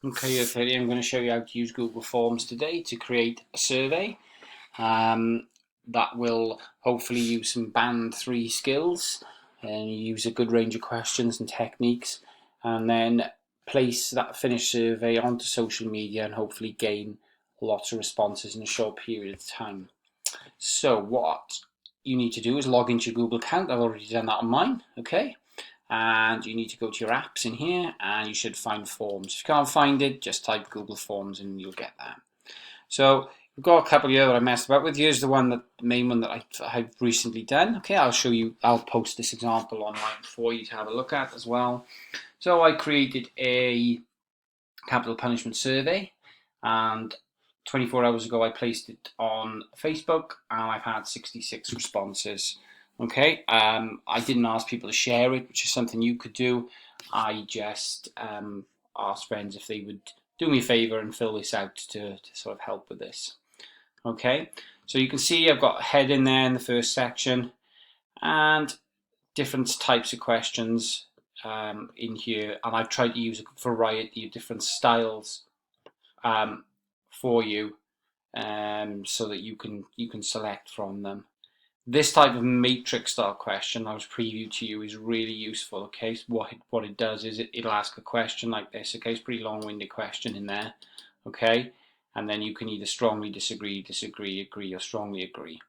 Okay, I'm going to show you how to use Google Forms today to create a survey that will hopefully use some Band 3 skills and use a good range of questions and techniques, and then place that finished survey onto social media and hopefully gain lots of responses in a short period of time. So what you need to do is log into your Google account. I've already done that on mine, okay? And you need to go to your apps in here and you should find Forms. If you can't find it, just type Google Forms and you'll get that. So we've got a couple here that I messed about with. Here's the main one that I've recently done. Okay, I'll show you, I'll post this example online for you to have a look at as well. So I created a capital punishment survey, and 24 hours ago I placed it on Facebook and I've had 66 responses. Okay, I didn't ask people to share it, which is something you could do. I just asked friends if they would do me a favor and fill this out to sort of help with this. Okay, so you can see I've got a head in there in the first section and different types of questions in here, and I've tried to use a variety of different styles for you, so that you can select from them. This type of matrix style question I was previewed to you is really useful. Okay, so what it does is it'll ask a question like this. Okay, it's a pretty long-winded question in there. Okay, and then you can either strongly disagree, agree, or strongly agree.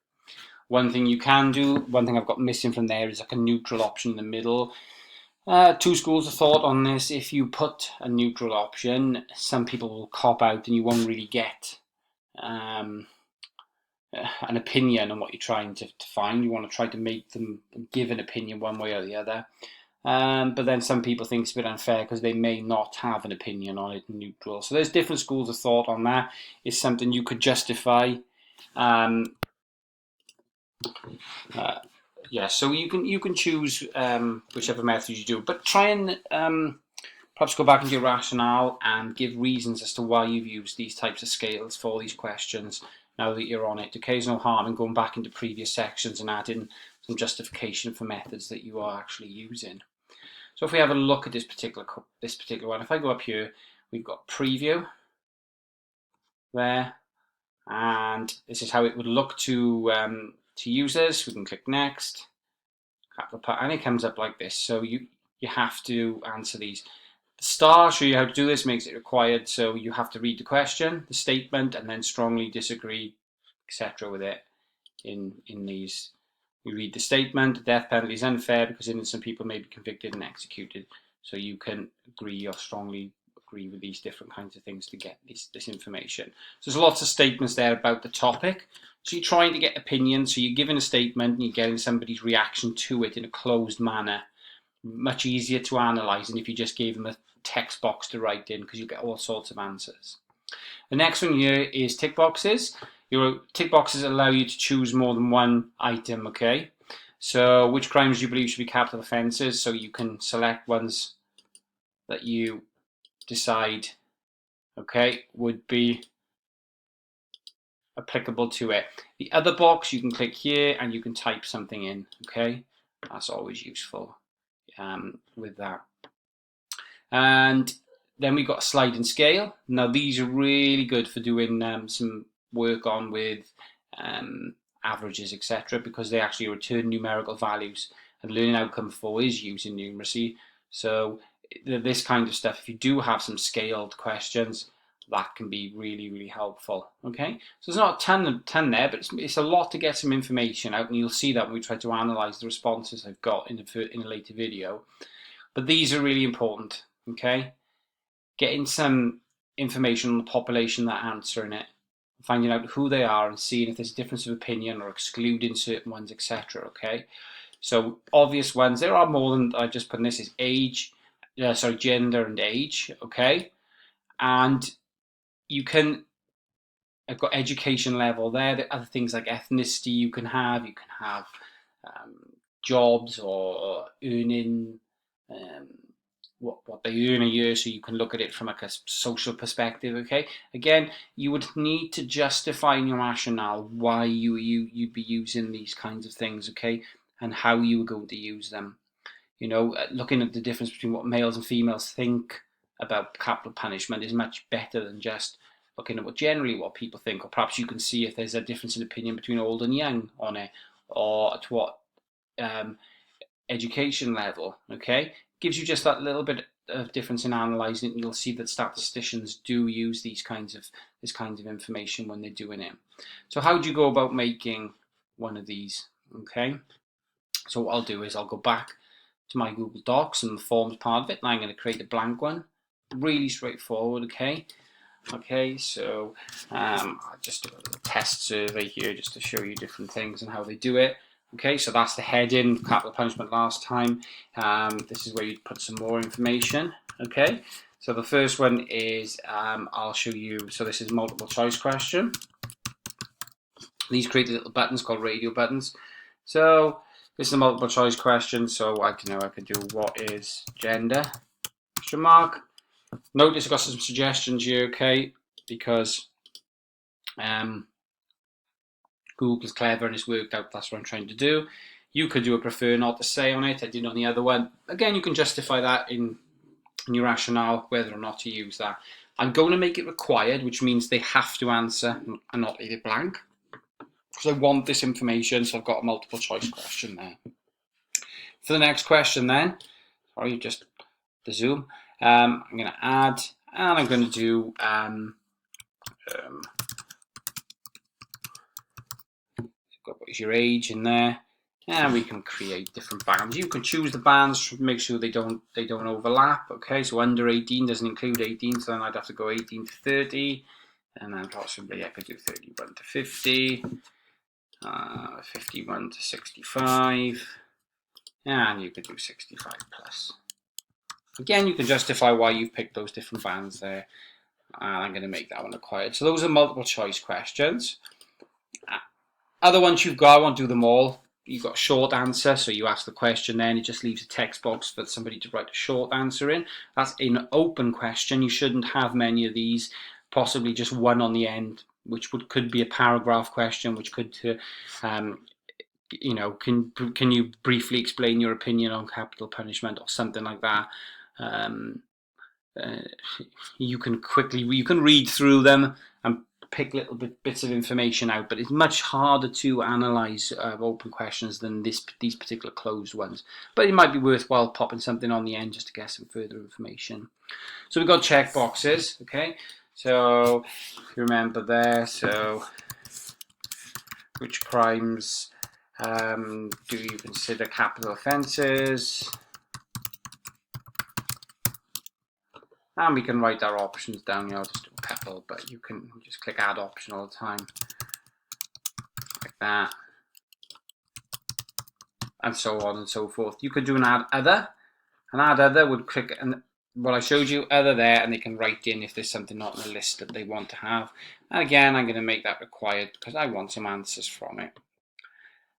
One thing you can do, one thing I've got missing from there is like a neutral option in the middle. Two schools of thought on this. If you put a neutral option, some people will cop out and you won't really get an opinion on what you're trying to find. You want to try to make them give an opinion one way or the other. But then some people think it's a bit unfair because they may not have an opinion on it neutral. So there's different schools of thought on that. It's something you could justify. Yeah, so you can choose whichever method you do, but try and perhaps go back into your rationale and give reasons as to why you've used these types of scales for these questions now that you're on it. Okay, there's no harm in going back into previous sections and adding some justification for methods that you are actually using. So if we have a look at this particular one, if I go up here, we've got preview there, and this is how it would look to users. We can click next, and it comes up like this. So you have to answer these. The star shows you how to do this, makes it required. So you have to read the question, the statement, and then strongly disagree, etc. with it. In these, you read the statement. The death penalty is unfair because innocent people may be convicted and executed. So you can agree or strongly agree with these different kinds of things to get this information. So there's lots of statements there about the topic. So you're trying to get opinions. So you're giving a statement and you're getting somebody's reaction to it in a closed manner. Much easier to analyse than if you just gave them a text box to write in, because you get all sorts of answers. The next one here is tick boxes. Your tick boxes allow you to choose more than one item. Okay, so which crimes do you believe should be capital offences? So you can select ones that you decide, okay, would be applicable to it. The other box, you can click here and you can type something in. Okay, that's always useful with that. And then we've got a slide and scale. Now these are really good for doing some work on with averages, etc., because they actually return numerical values, and learning outcome 4 is using numeracy. So this kind of stuff, if you do have some scaled questions, that can be really, really helpful. Okay, so there's not a ton there, but it's a lot to get some information out, and you'll see that when we try to analyze the responses I've got in a later video. But these are really important. Okay, getting some information on the population that are answering it, finding out who they are and seeing if there's a difference of opinion or excluding certain ones, etc. Okay, so obvious ones, there are more than I just put in this, is gender and age. Okay, and you can, I've got education level there. There are other things like ethnicity you can have jobs or earning, what they earn a year, so you can look at it from like a social perspective. Okay, again, you would need to justify in your rationale why you'd be using these kinds of things, okay, and how you were going to use them. You know, looking at the difference between what males and females think about capital punishment is much better than just looking at what people think, or perhaps you can see if there's a difference in opinion between old and young on it, or at what education level. Okay, gives you just that little bit of difference in analysing it, and you'll see that statisticians do use this kinds of information when they're doing it. So how do you go about making one of these? Okay, so what I'll do is I'll go back to my Google Docs and the forms part of it, and I'm going to create a blank one. Really straightforward. Okay, so I'll just do a little test survey here just to show you different things and how they do it. Okay, so that's the heading, capital punishment last time. This is where you put some more information. Okay, so the first one is, I'll show you, so this is multiple choice question. These create little buttons called radio buttons. So this is a multiple choice question, so I could do what is gender, question mark. Notice I've got some suggestions here, okay, because Google's clever and it's worked out that's what I'm trying to do. You could do a prefer not to say on it. I did on the other one. Again, you can justify that in your rationale whether or not to use that. I'm going to make it required, which means they have to answer and not leave it blank, because I want this information, so I've got a multiple choice question there. For the next question then, sorry, just the zoom, I'm going to add, and I'm going to do what is your age in there, and we can create different bands. You can choose the bands to make sure they don't overlap. Okay, so under 18 doesn't include 18, so then I'd have to go 18 to 30, and then possibly I could do 31 to 50, 51 to 65, and you could do 65 plus. Again, you can justify why you've picked those different bands there, and I'm going to make that one required. So those are multiple choice questions. Other ones you've got, I won't do them all. You've got a short answer, so you ask the question, then it just leaves a text box for somebody to write a short answer in. That's an open question. You shouldn't have many of these, possibly just one on the end, which could be a paragraph question, which could, can you briefly explain your opinion on capital punishment or something like that. You can read through them and pick little bits of information out, but it's much harder to analyse open questions than these particular closed ones. But it might be worthwhile popping something on the end just to get some further information. So we've got check boxes, okay? So if you remember there, so which crimes do you consider capital offences? And we can write our options down here. I'll just do a couple, but you can just click add option all the time, like that, and so on and so forth. You could do an add other. An add other would click, and what I showed you, other there, and they can write in if there's something not in the list that they want to have. And again, I'm going to make that required because I want some answers from it.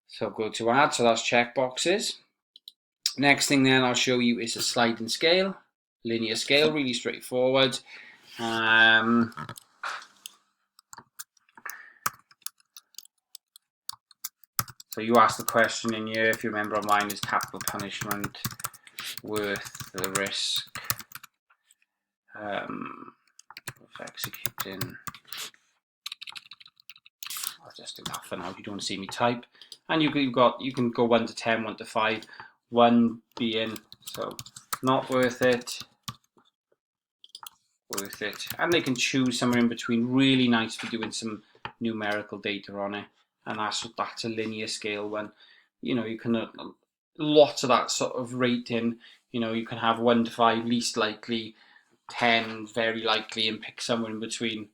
So go to add, so that's check boxes. Next thing then I'll show you is a sliding scale. Linear scale, really straightforward. So you ask the question in here, if you remember on mine, is capital punishment worth the risk of executing? I'll just do that for now if you don't want to see me type. And you can go 1 to 10, 1 to 5, 1 being so not worth it, worth it, and they can choose somewhere in between. Really nice for doing some numerical data on it, and that's a linear scale one. You can lots of that sort of rating. You can have 1 to 5 least likely, 10 very likely, and pick somewhere in between.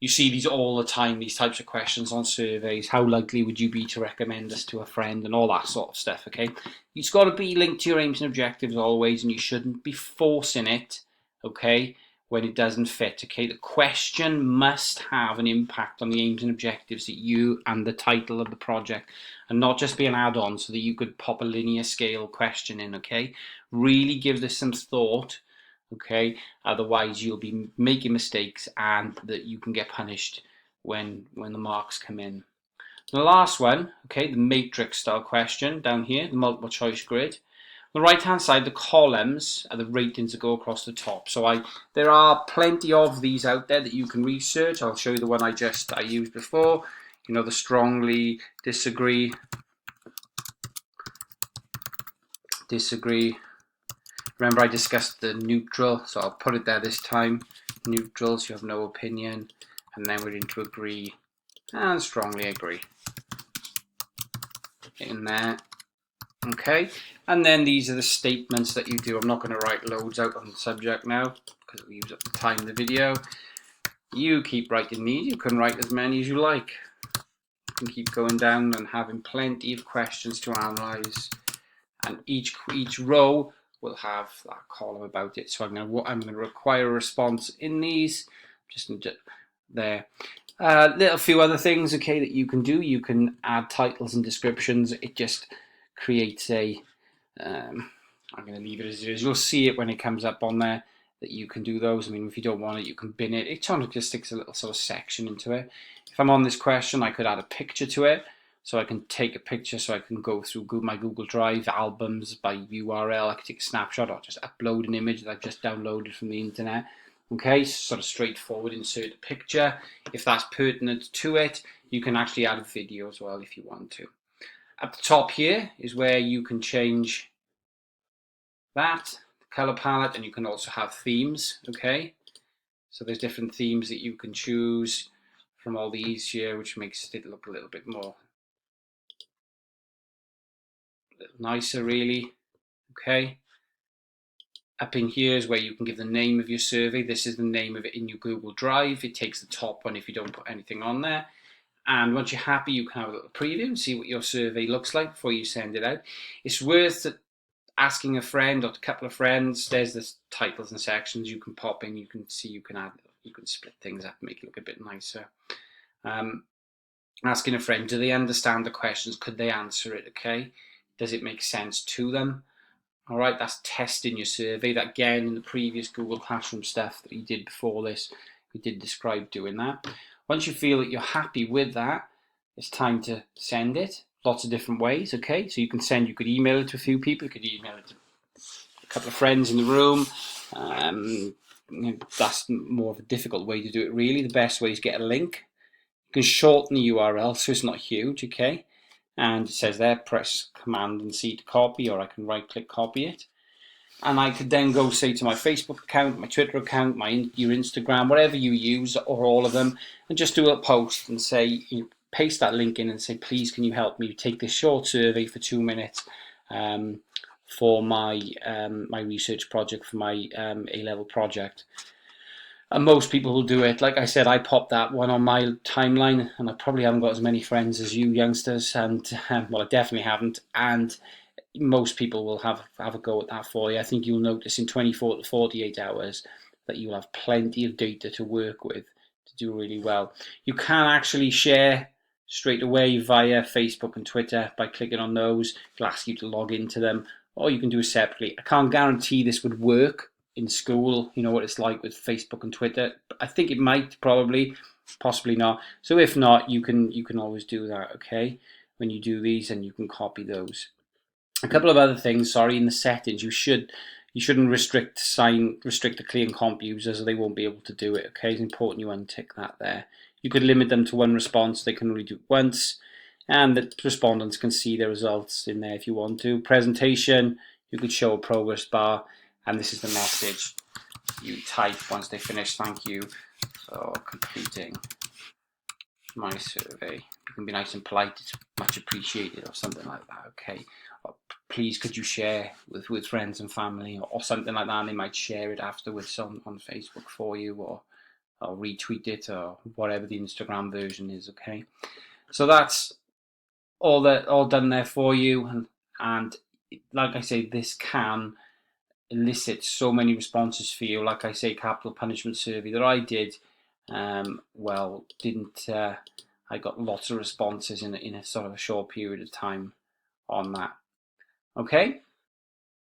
You see these all the time, these types of questions on surveys. How likely would you be to recommend us to a friend, and all that sort of stuff, okay? It's got to be linked to your aims and objectives always, and you shouldn't be forcing it, okay, when it doesn't fit, okay? The question must have an impact on the aims and objectives that you and the title of the project, and not just be an add-on so that you could pop a linear scale question in, okay? Really give this some thought. Okay, otherwise you'll be making mistakes and that you can get punished when the marks come in. The last one, okay, the matrix style question down here, the multiple choice grid. the right hand side, the columns are the ratings that go across the top. So there are plenty of these out there that you can research. I'll show you the one I used before. You know, the strongly, disagree. Remember I discussed the neutral, so I'll put it there this time. Neutral, so you have no opinion. And then we're into agree and strongly agree. In there. Okay, and then these are the statements that you do. I'm not going to write loads out on the subject now because it'll use up the time of the video. You keep writing these. You can write as many as you like. You can keep going down and having plenty of questions to analyze. And each row will have that column about it. So I'm going to require a response in these. Just there. Little few other things, okay, that you can do. You can add titles and descriptions. It just creates a I'm going to leave it as it is. You'll see it when it comes up on there that you can do those. I mean, if you don't want it, you can bin it. It kind of just sticks a little sort of section into it. If I'm on this question, I could add a picture to it. So I can take a picture, so I can go through my Google Drive, albums by URL. I can take a snapshot or just upload an image that I've just downloaded from the internet. Okay, sort of straightforward, insert a picture. If that's pertinent to it, you can actually add a video as well if you want to. At the top here is where you can change that color palette, and you can also have themes. Okay, so there's different themes that you can choose from all these here, which makes it look a little bit more nicer, really. Okay, up in here is where you can give the name of your survey. This is the name of it in your Google Drive. It takes the top one if you don't put anything on there. And once you're happy, you can have a little preview and see what your survey looks like before you send it out. It's worth asking a friend or a couple of friends. There's the titles and sections you can pop in. You can see, you can add, you can split things up and make it look a bit nicer. Asking a friend, do they understand the questions? Could they answer it? Okay, does it make sense to them? All right, that's testing your survey. That again, in the previous Google Classroom stuff that we did before this, we did describe doing that. Once you feel that you're happy with that, it's time to send it. Lots of different ways, okay? So you could email it to a few people. You could email it to a couple of friends in the room. That's more of a difficult way to do it, really. The best way is get a link. You can shorten the URL so it's not huge, okay? And it says there, press Command and C to copy, or I can right-click copy it. And I could then go, say, to my Facebook account, my Twitter account, your Instagram, whatever you use, or all of them, and just do a post and say, paste that link in and say, please, can you help me take this short survey for 2 minutes for my my research project, for my A-level project. And most people will do it. Like I said, I popped that one on my timeline, and I probably haven't got as many friends as you youngsters, and well, I definitely haven't. And most people will have a go at that for you. I think you'll notice in 24 to 48 hours that you'll have plenty of data to work with to do really well. You can actually share straight away via Facebook and Twitter by clicking on those. It'll ask you to log into them, or you can do it separately. I can't guarantee this would work in school, you know what it's like with Facebook and Twitter. I think it might, probably, possibly not. So if not, you can always do that, okay? When you do these, and you can copy those. A couple of other things, sorry, in the settings, you shouldn't restrict the clean comp users, or they won't be able to do it, okay? It's important you untick that there. You could limit them to one response, they can only do it once, and the respondents can see their results in there if you want to. Presentation, you could show a progress bar, and this is the message you type once they finish. Thank you for completing my survey. You can be nice and polite, it's much appreciated, or something like that, okay? Or, please could you share with friends and family, or something like that, and they might share it afterwards on Facebook for you, or retweet it, or whatever the Instagram version is, okay? So that's all done there for you, and like I say, this can elicit so many responses for you. Like I say, capital punishment survey that I did, well, didn't I got lots of responses in a sort of a short period of time on that. Okay,